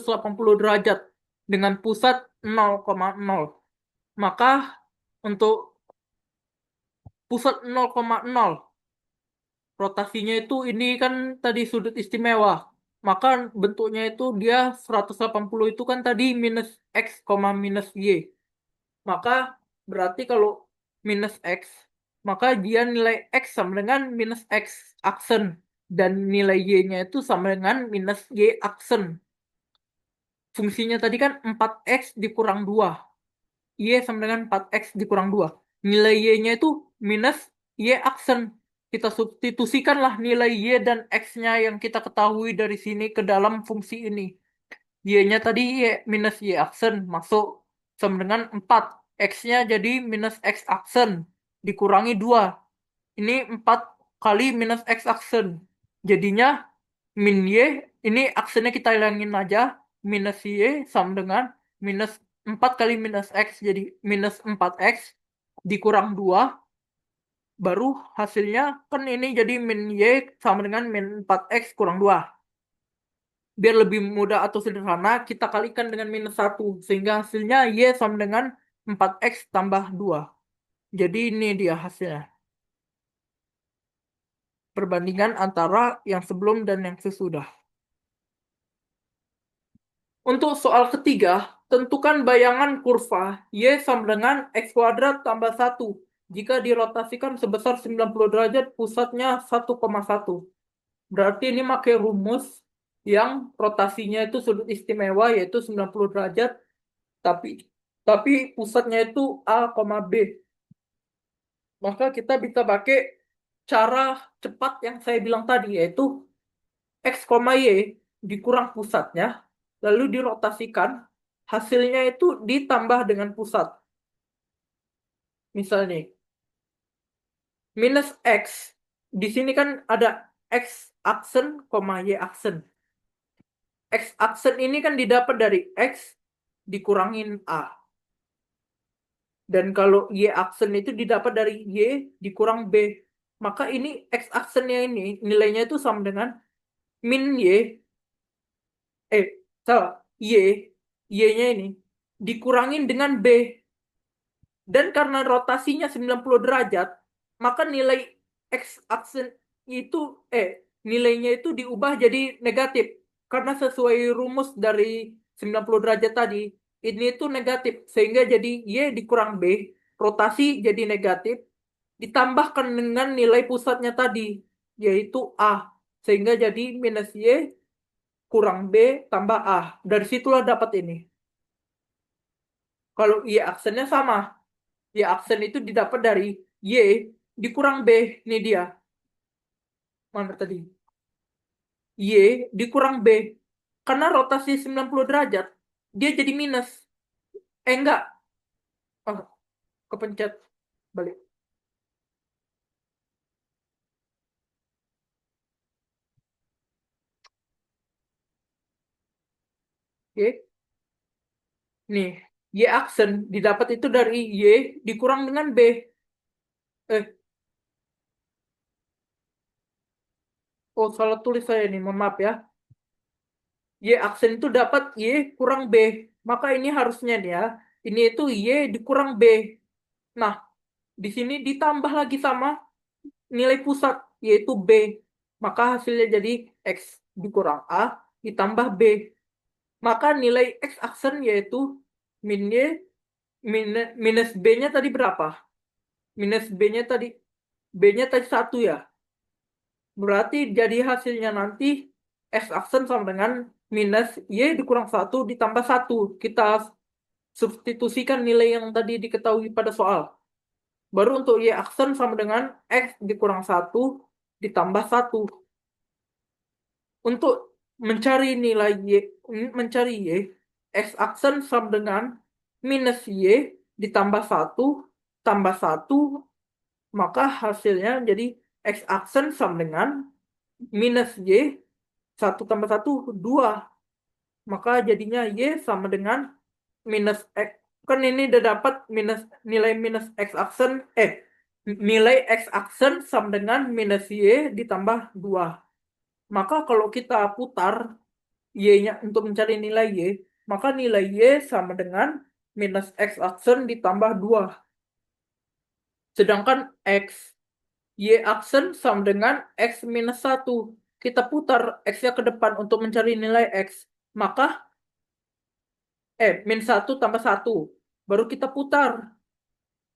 derajat dengan pusat 0,0. Maka untuk pusat 0,0 rotasinya itu ini kan tadi sudut istimewa. Maka bentuknya itu dia 180 itu kan tadi minus X, minus Y. Maka berarti kalau minus X, maka dia nilai X sama dengan minus X aksen. Dan nilai Y-nya itu sama dengan minus Y aksen. Fungsinya tadi kan 4X dikurang 2. Y sama dengan 4X dikurang 2. Nilai Y-nya itu minus Y aksen. Kita substitusikanlah nilai Y dan X-nya yang kita ketahui dari sini ke dalam fungsi ini. Y-nya tadi Y minus Y aksen masuk sama dengan 4. X-nya jadi minus X aksen dikurangi 2. Ini 4 kali minus X aksen. Jadinya min Y, ini aksennya kita hilangin aja. Minus Y sama dengan minus 4 kali minus X, jadi minus 4X dikurang 2. Baru hasilnya kan ini jadi min Y sama dengan min 4X kurang 2. Biar lebih mudah atau sederhana, kita kalikan dengan minus 1. Sehingga hasilnya Y sama dengan 4X tambah 2. Jadi ini dia hasilnya. Perbandingan antara yang sebelum dan yang sesudah. Untuk soal ketiga, tentukan bayangan kurva Y sama dengan X kuadrat tambah 1. Jika dirotasikan sebesar 90 derajat, pusatnya 1,1. Berarti ini pakai rumus yang rotasinya itu sudut istimewa, yaitu 90 derajat, tapi tapi pusatnya itu A, B. Maka kita bisa pakai cara cepat yang saya bilang tadi, yaitu X, Y dikurang pusatnya, lalu dirotasikan, hasilnya itu ditambah dengan pusat. Misalnya, minus X, di sini kan ada X aksen, Y aksen. X aksen ini kan didapat dari X dikurangin A. Dan kalau Y aksen itu didapat dari Y dikurang B. Maka ini X aksennya ini nilainya itu sama dengan min Y, eh, salah, Y-nya ini dikurangin dengan B. Dan karena rotasinya 90 derajat, maka nilai X aksen itu, nilainya itu diubah jadi negatif. Karena sesuai rumus dari 90 derajat tadi, ini itu negatif. Sehingga jadi Y dikurang B, rotasi jadi negatif, ditambahkan dengan nilai pusatnya tadi, yaitu A. Sehingga jadi minus Y kurang B tambah A. Dari situlah dapat ini. Kalau Y aksennya sama, Y aksen itu didapat dari Y dikurang B. Ini dia. Mana tadi? Y dikurang B. Karena rotasi 90 derajat, dia jadi minus. Enggak. Oh, kepencet. Balik. Oke. Nih, Y aksen didapat itu dari Y dikurang dengan B. Eh, oh salah tulis saya nih, mohon maaf ya. Y aksen itu dapat Y kurang B. Maka ini harusnya nih ya. Ini itu Y dikurang B. Nah, di sini ditambah lagi sama nilai pusat, yaitu B. Maka hasilnya jadi X dikurang A ditambah B. Maka nilai X aksen yaitu min Y, minus B-nya tadi berapa? Minus B-nya tadi 1 ya. Berarti jadi hasilnya nanti X aksen sama dengan minus Y dikurang 1 ditambah 1. Kita substitusikan nilai yang tadi diketahui pada soal. Baru untuk Y aksen sama dengan X dikurang 1 ditambah 1. Untuk mencari nilai Y, mencari Y, X aksen sama dengan minus Y ditambah 1 tambah 1, maka hasilnya jadi X aksen sama dengan minus Y 1 tambah 1 2. Maka jadinya Y sama dengan minus X. Kan ini udah dapat minus nilai minus X aksen, nilai X aksen sama dengan minus Y ditambah 2. Maka kalau kita putar Y-nya untuk mencari nilai Y, maka nilai Y sama dengan minus X aksen ditambah 2. Sedangkan Y aksen sama dengan X minus 1. Kita putar X-nya ke depan untuk mencari nilai X. Maka, min 1 tambah 1. Baru kita putar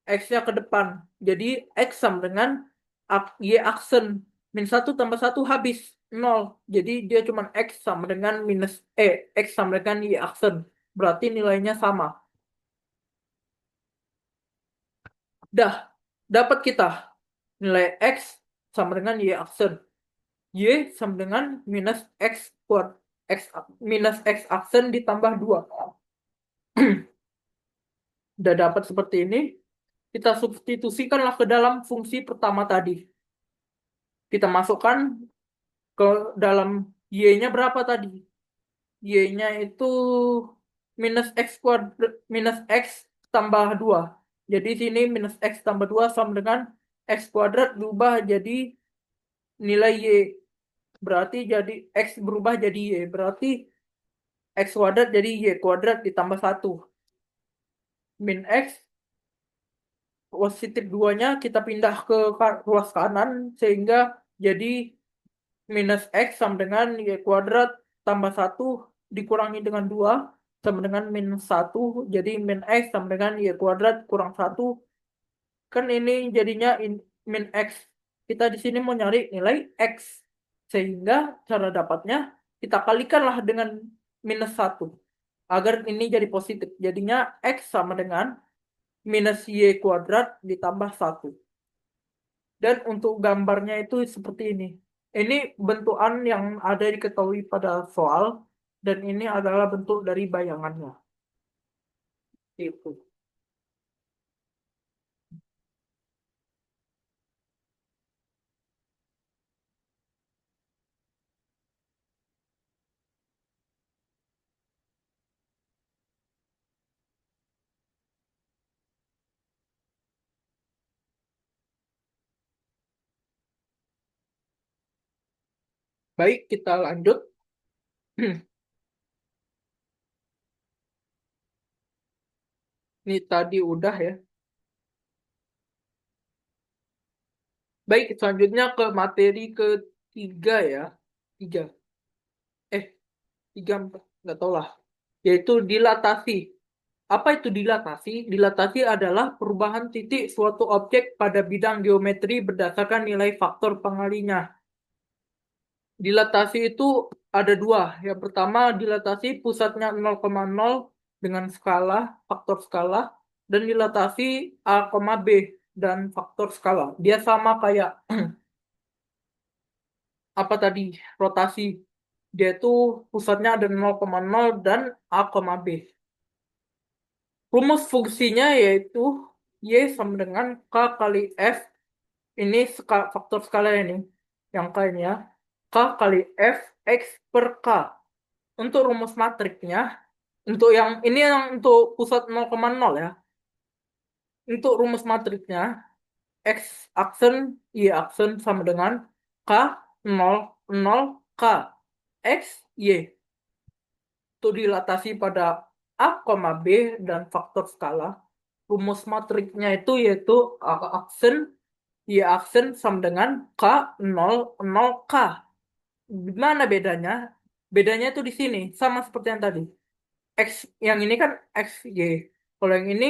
X-nya ke depan. Jadi X sama dengan Y aksen. Min 1 tambah 1 habis 0. Jadi dia cuma X sama dengan X sama dengan Y aksen. Berarti nilainya sama. Dah, dapat kita nilai X sama dengan Y aksen. Y sama dengan minus X kuadrat. X minus X aksen ditambah 2. Udah dapat seperti ini. Kita substitusikanlah ke dalam fungsi pertama tadi. Kita masukkan ke dalam Y-nya berapa tadi? Y-nya itu minus X tambah 2. Jadi sini minus X tambah 2 sama dengan X kuadrat berubah jadi nilai Y. Berarti jadi X berubah jadi Y. Berarti X kuadrat jadi Y kuadrat ditambah 1. Min X positif 2-nya kita pindah ke ruas kanan sehingga jadi minus X sama dengan Y kuadrat tambah 1 dikurangi dengan 2 sama dengan minus 1. Jadi min X sama dengan Y kuadrat kurang 1. Kan ini jadinya min X. Kita di sini mau nyari nilai X. Sehingga cara dapatnya kita kalikanlah dengan minus 1. Agar ini jadi positif. Jadinya X sama dengan minus Y kuadrat ditambah 1. Dan untuk gambarnya itu seperti ini. Ini bentukan yang ada diketahui pada soal. Dan ini adalah bentuk dari bayangannya. Itu. Baik, kita lanjut. Ini tadi udah ya. Baik, selanjutnya ke materi ketiga ya. Tiga. Eh, tiga, empat. Nggak tahu lah. Yaitu dilatasi. Apa itu dilatasi? Dilatasi adalah perubahan titik suatu objek pada bidang geometri berdasarkan nilai faktor pengalinya. Dilatasi itu ada dua. Yang pertama, dilatasi pusatnya 0,0 dengan skala, faktor skala. Dan dilatasi A, B dan faktor skala. Dia sama kayak apa tadi? Rotasi. Dia itu pusatnya ada 0,0 dan A, B. Rumus fungsinya yaitu Y sama dengan K kali F. Ini faktor skala ini. Yang K-nya. K kali F X per K. Untuk rumus matriknya, untuk yang ini yang untuk pusat 0,0 ya. Untuk rumus matriknya, X aksen, Y aksen sama dengan K 0, K X, Y. Itu dilatasi pada A, B dan faktor skala. Rumus matriknya itu yaitu A aksen, Y aksen sama dengan K 0, K. Gimana bedanya? Bedanya itu di sini, sama seperti yang tadi. X yang ini kan X Y. Kalau yang ini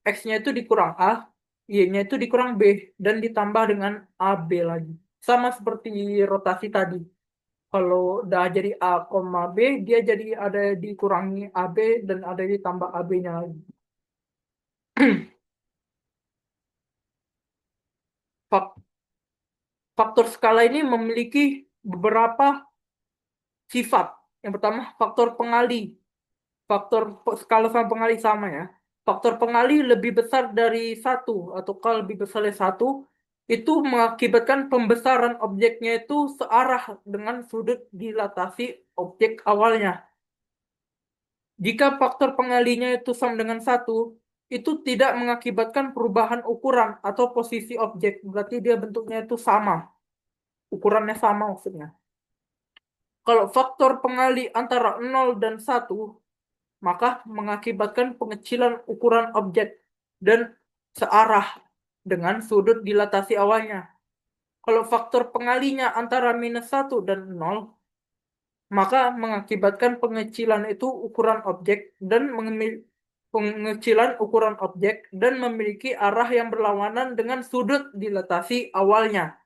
X-nya itu dikurang A, Y-nya itu dikurang B dan ditambah dengan AB lagi. Sama seperti rotasi tadi. Kalau udah jadi A, B, dia jadi ada dikurangi AB dan ada ditambah AB-nya lagi. Fak- Faktor skala ini memiliki beberapa sifat. Yang pertama, faktor pengali. Faktor skala sama pengali sama ya. Faktor pengali lebih besar dari satu atau kalau lebih besar dari satu itu mengakibatkan pembesaran objeknya itu searah dengan sudut dilatasi objek awalnya. Jika faktor pengalinya itu sama dengan satu, itu tidak mengakibatkan perubahan ukuran atau posisi objek. Berarti dia bentuknya itu sama. Ukurannya sama maksudnya. Kalau faktor pengali antara 0 dan 1 maka mengakibatkan pengecilan ukuran objek dan searah dengan sudut dilatasi awalnya. Kalau faktor pengalinya antara minus 1 dan 0, maka mengakibatkan pengecilan itu ukuran objek dan pengecilan ukuran objek dan memiliki arah yang berlawanan dengan sudut dilatasi awalnya.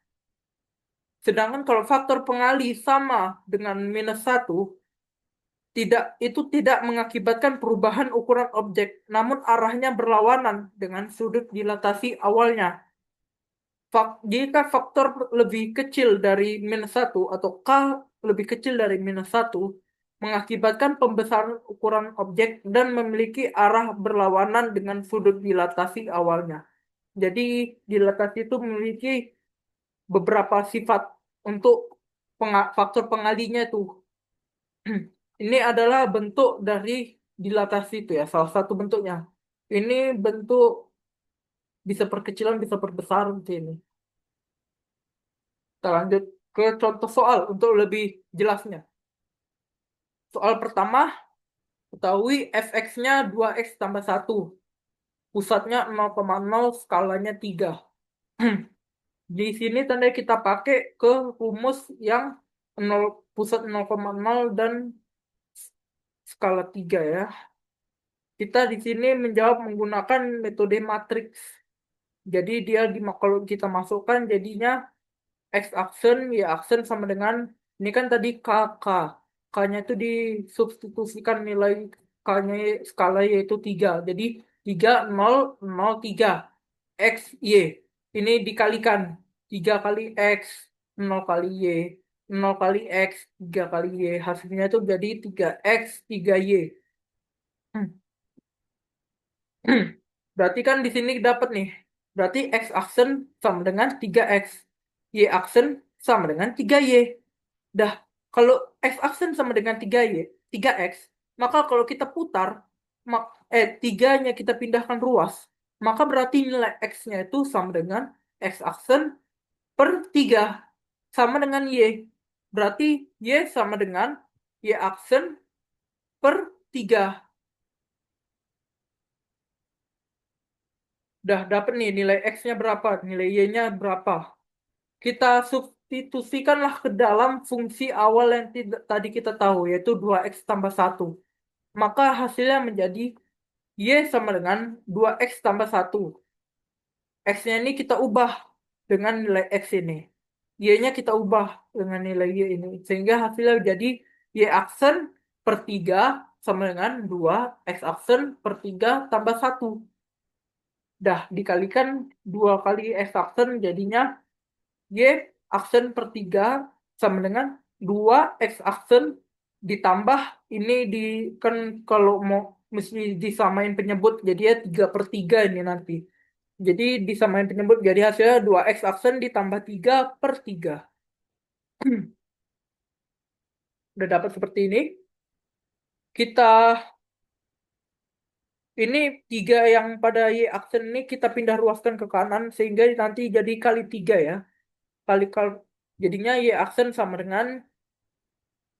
Sedangkan kalau faktor pengali sama dengan minus satu, itu tidak mengakibatkan perubahan ukuran objek, namun arahnya berlawanan dengan sudut dilatasi awalnya. Jika faktor lebih kecil dari minus satu atau K lebih kecil dari minus satu, mengakibatkan pembesaran ukuran objek dan memiliki arah berlawanan dengan sudut dilatasi awalnya. Jadi dilatasi itu memiliki beberapa sifat untuk faktor pengalinya itu. Ini adalah bentuk dari dilatasi itu ya, salah satu bentuknya. Ini bentuk bisa perkecilan, bisa perbesar seperti ini. Kita lanjut ke contoh soal untuk lebih jelasnya. Soal pertama, ketahui fx-nya 2x tambah 1. Pusatnya 0,0, skalanya 3. Di sini tanda kita pakai ke rumus yang 0, pusat 0,0 dan skala 3 ya. Kita di sini menjawab menggunakan metode matriks. Jadi dia kalau kita masukkan jadinya X aksen, Y aksen sama dengan ini kan tadi KK. K-nya itu disubstitusikan nilai K-nya skala yaitu 3. Jadi 3 0 0 3 X Y. Ini dikalikan 3 kali X 0 kali Y 0 kali X 3 kali Y. Hasilnya itu jadi 3X 3Y. Berarti kan di sini dapat nih. Berarti X aksen sama dengan 3X. Y aksen sama dengan 3Y. Dah, kalau X aksen sama dengan 3Y, 3X, maka kalau kita putar, 3-nya kita pindahkan ruas, maka berarti nilai X-nya itu sama dengan X aksen per 3, sama dengan Y. Berarti Y sama dengan Y aksen per 3. Dah dapat nih nilai X-nya berapa, nilai Y-nya berapa. Kita substitusikanlah ke dalam fungsi awal yang tadi kita tahu, yaitu 2x tambah 1. Maka hasilnya menjadi Y sama dengan 2x tambah 1. X-nya ini kita ubah dengan nilai X ini. Y-nya kita ubah dengan nilai Y ini. Sehingga hasilnya jadi Y aksen per 3 sama dengan 2 X aksen per 3 tambah 1. Dah dikalikan 2 kali X aksen jadinya Y aksen per 3 sama dengan 2 X aksen ditambah ini di kan kalau mau mesti disamain penyebut jadi ya 3 per 3 ini nanti. Jadi disamain penyebut jadi hasilnya 2 X aksen ditambah 3 per 3. Udah dapat seperti ini. Kita ini 3 yang pada Y aksen ini kita pindah ruaskan ke kanan sehingga nanti jadi kali 3 ya. Kali jadinya Y aksen sama dengan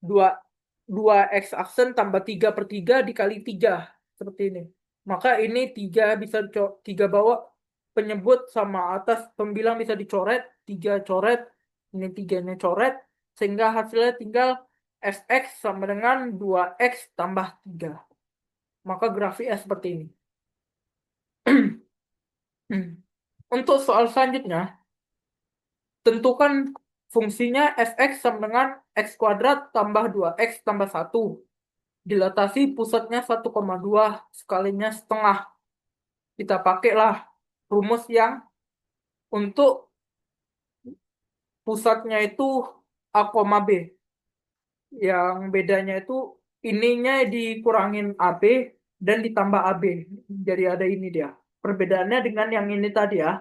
2 2x aksen tambah 3 per 3 dikali 3 seperti ini. Maka ini 3 bisa 3 bawah penyebut sama atas pembilang bisa dicoret, 3 coret, ini 3-nya coret sehingga hasilnya tinggal fx sama dengan 2x tambah 3. Maka grafiknya seperti ini. Untuk soal selanjutnya, tentukan fungsinya fx sama dengan x kuadrat tambah 2x tambah 1. Dilatasi pusatnya 1,2, sekalinya setengah. Kita pakailah rumus yang untuk pusatnya itu A, B. Yang bedanya itu ininya dikurangin AB dan ditambah AB. Jadi ada ini dia. Perbedaannya dengan yang ini tadi ya.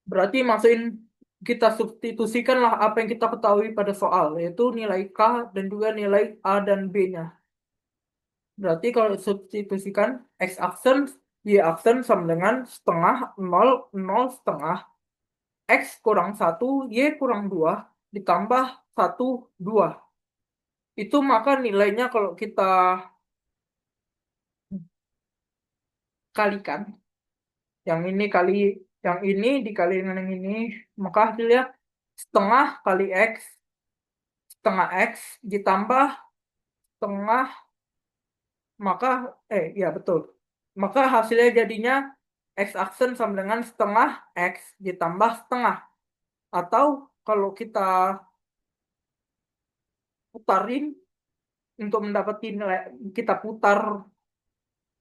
Berarti masukin kita substitusikanlah apa yang kita ketahui pada soal, yaitu nilai K dan juga nilai A dan B-nya. Berarti kalau substitusikan X aksen, Y aksen sama dengan setengah, 0, 0 setengah, X kurang 1, Y kurang 2, ditambah 1, 2. Itu maka nilainya kalau kita kalikan, yang ini kali yang ini dikali dengan yang ini, maka hasilnya setengah kali X, setengah X ditambah setengah, maka, ya betul. Maka hasilnya jadinya X aksen sama dengan setengah X ditambah setengah. Atau kalau kita putarin untuk mendapati nilai, kita putar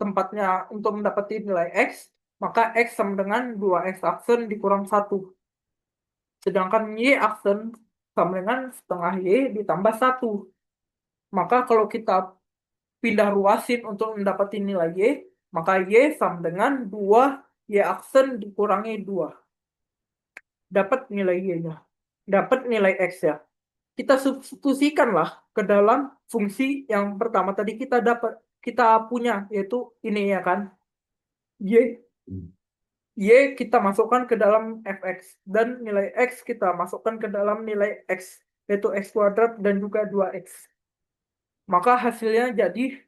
tempatnya untuk mendapati nilai X, maka X sama dengan 2X aksen dikurang satu. Sedangkan Y aksen sama dengan setengah Y ditambah satu. Maka kalau kita pindah ruasin untuk mendapati nilai Y, maka Y sama dengan 2 Y aksen dikurangi 2. Dapat nilai Y-nya. Dapat nilai X ya. Kita substitusikanlah ke dalam fungsi yang pertama tadi kita punya, yaitu ini ya kan. Y Y kita masukkan ke dalam fx dan nilai X kita masukkan ke dalam nilai X, yaitu X kuadrat dan juga 2X. Maka hasilnya jadi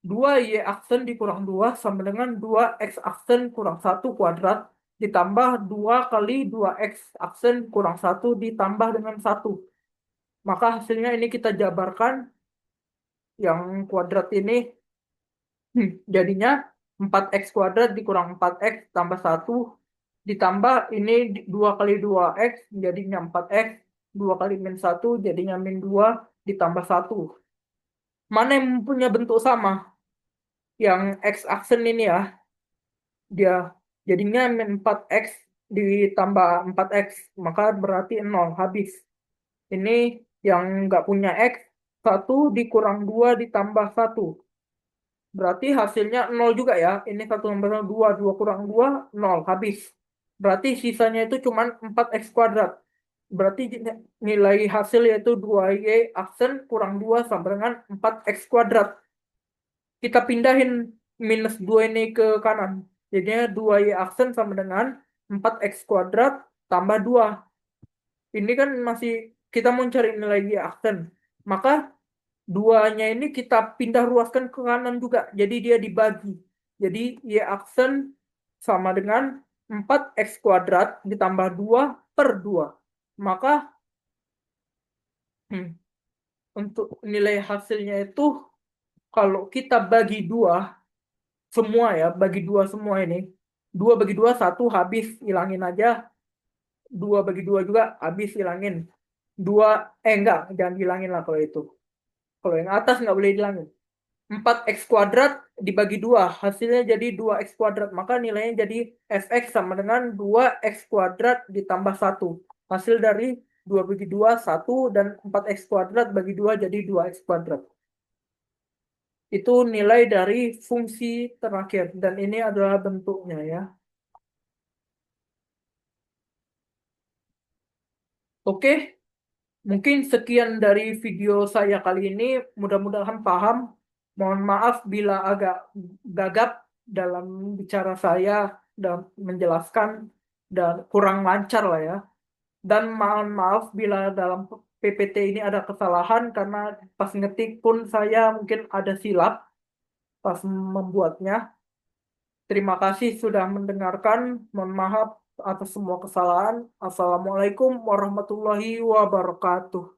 2Y aksen dikurang 2 sama dengan 2X aksen kurang satu kuadrat ditambah 2 kali 2X aksen kurang satu ditambah dengan satu. Maka hasilnya ini kita jabarkan, yang kuadrat ini jadinya 4X kuadrat dikurang 4X tambah satu ditambah ini 2 kali 2X jadinya 4X, 2 kali min satu jadinya min 2 ditambah satu. Mana yang punya bentuk sama? Yang X aksen ini ya, dia jadinya min 4X ditambah 4X, maka berarti 0, habis. Ini yang nggak punya X, 1 dikurang 2 ditambah satu. Berarti hasilnya 0 juga ya. Ini 1 tambah 2, 2 kurang 2, 0, habis. Berarti sisanya itu cuma 4X kuadrat. Berarti nilai hasil yaitu 2Y aksen kurang 2 sama dengan 4X kuadrat. Kita pindahin minus 2 ini ke kanan. Jadinya 2Y aksen sama dengan 4X kuadrat tambah 2. Ini kan masih kita mau cari nilai Y aksen. Maka duanya ini kita pindah ruaskan ke kanan juga. Jadi dia dibagi. Jadi Y aksen sama dengan 4X kuadrat ditambah 2 per 2. Maka hmm, untuk nilai hasilnya itu kalau kita bagi 2 semua ya, bagi 2 semua ini. 2 bagi 2 1 habis, hilangin aja. 2 bagi 2 juga habis, hilangin. 2 enggak, jangan hilangin lah kalau itu. Kalau yang atas nggak boleh hilangin. 4X kuadrat dibagi 2 hasilnya jadi 2X kuadrat, maka nilainya jadi fx sama dengan 2X kuadrat ditambah satu. Hasil dari 2 bagi 2 1 dan 4X kuadrat bagi 2 jadi 2X kuadrat. Itu nilai dari fungsi terakhir dan ini adalah bentuknya ya. Oke, mungkin sekian dari video saya kali ini. Mudah-mudahan paham. Mohon maaf bila agak gagap dalam bicara saya dan menjelaskan dan kurang lancar lah ya. Dan mohon maaf bila dalam PPT ini ada kesalahan karena pas ngetik pun saya mungkin ada silap pas membuatnya. Terima kasih sudah mendengarkan. Mohon maaf atas semua kesalahan. Assalamualaikum warahmatullahi wabarakatuh.